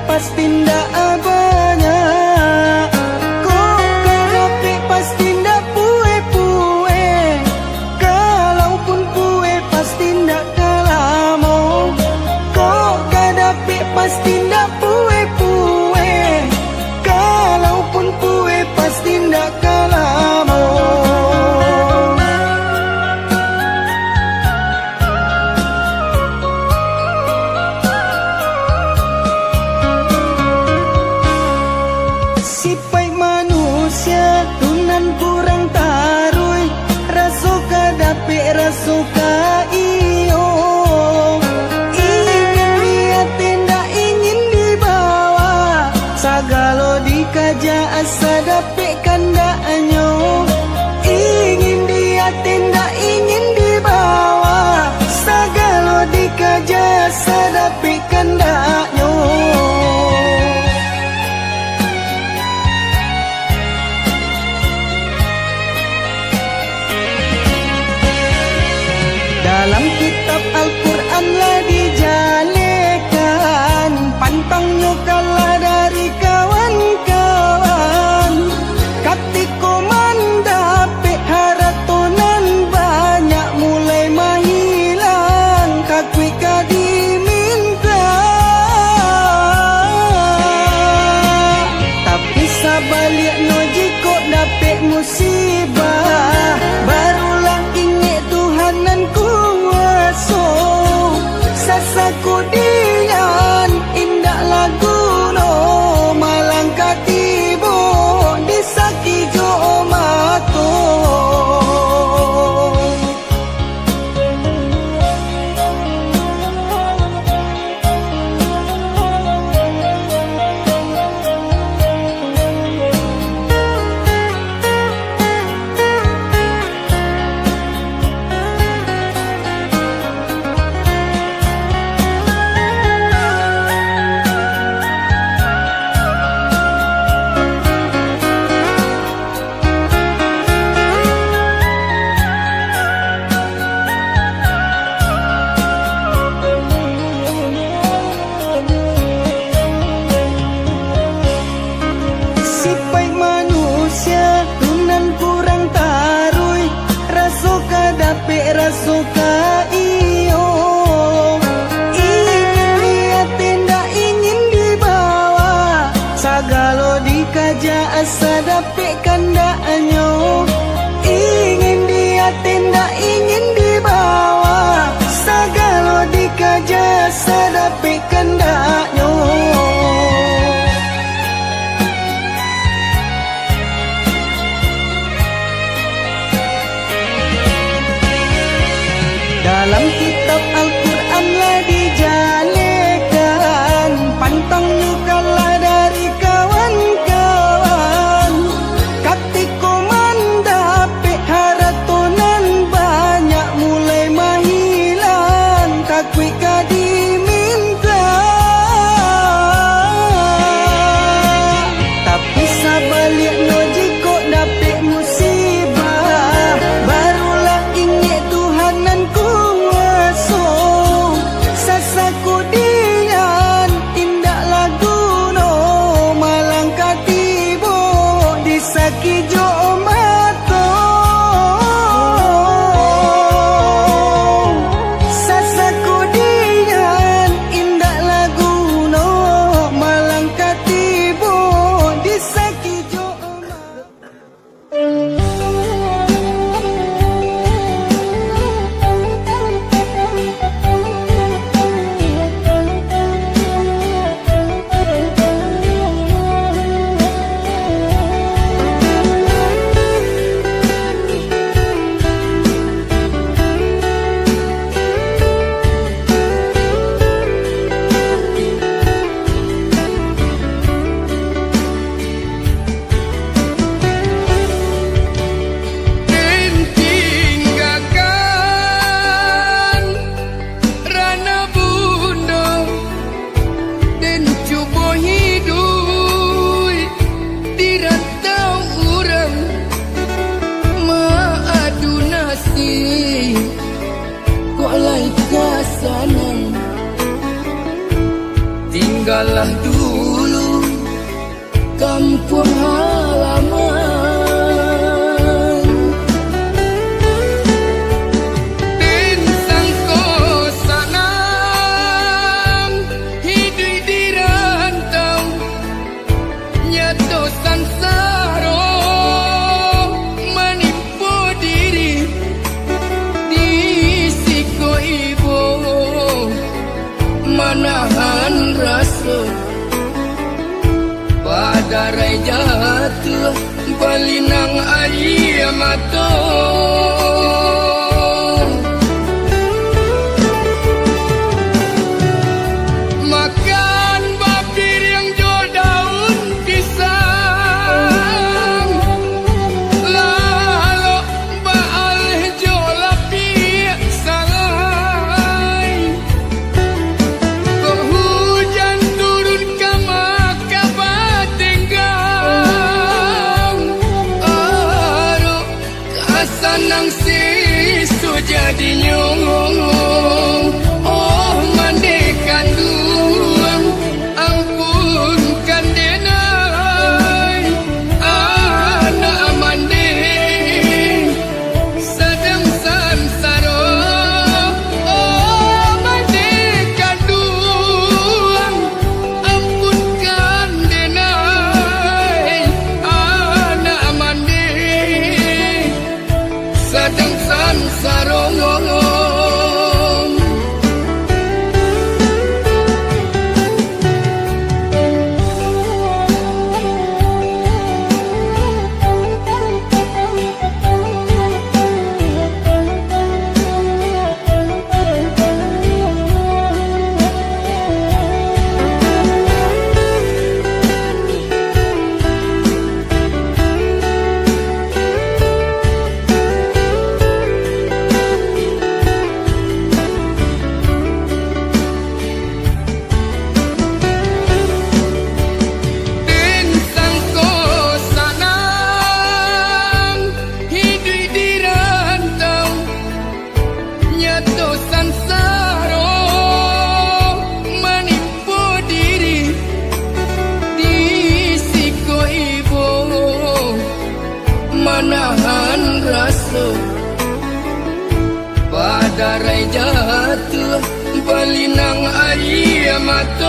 pasti ndak banyak. Kok kadapi pasti ndak pue-pue. Kalaupun pue pasti ndak kalamo. Kok kadapi pasti ndak pue-pue. Kalaupun pue pasti ndak kalamo. Sipai manusia tunan kurang tarui. Rasuka dapi rasuka iyo. Ingin dia tidak ingin dibawa. Sagalo dikaja asa dapi kandaknya. Ingin dia tidak ingin dibawa. Sagalo dikaja asa dapi kandaknya. Dalam kitab Al-Quran lah dijalekan, pantangnya kalah dari kawan-kawan. Katiko mandape haratonan banyak mulai mahilang. Kakui kadiminta. Tapi sabaliknya jika dape musibah, barulah ingat Tuhanan kuasa. Sasaku dian indah lagu no malang katibo disaki jo mato. Sipai manusia tunan kurang tarui. Rasuka dapi rasuka iyo. Ingin dia tidak ingin dibawa. Sagalo dikaja asa dapi kandaknya. Ingin dia tidak ingin dibawa. Sagalo dikaja asa dapi kandaknya. Dalam kitab Al-Quran lah dijalekan, pantangnya kalah dari kawan-kawan. Katiko mandape haratonan banyak mulai mahilang. Kakui kadiminta. Tapi sabaliknya jika dape musibah, barulah ingat Tuhanan kuasa. Sasaku dian indah lagu no malang katibo disaki jo mato. Sasaku dian indah lagu no malang katibo disaki jo mato. tinggallah dulu kampung halaman. Den sangko sanang hidup di rantau, nyato sansaro menipu diri di siko ibu, menahan rasa padarai jatuh balinang air mata. Makan babir yang jual daun pisang, lalu baal jual api sangai. Hujan turun ke maka tenggang, aru kasanang sisu jadi nyong. Oh mandekan duang, ampunkan denai, anak mande sedang sansaro. Oh mandekan duang, ampunkan denai, anak mande sedang sansaro. Den sangko sanang hidup di rantau, nyato sansaro menipu diri di siko ibu, menahan rasa padarai jatuh balinang air mata.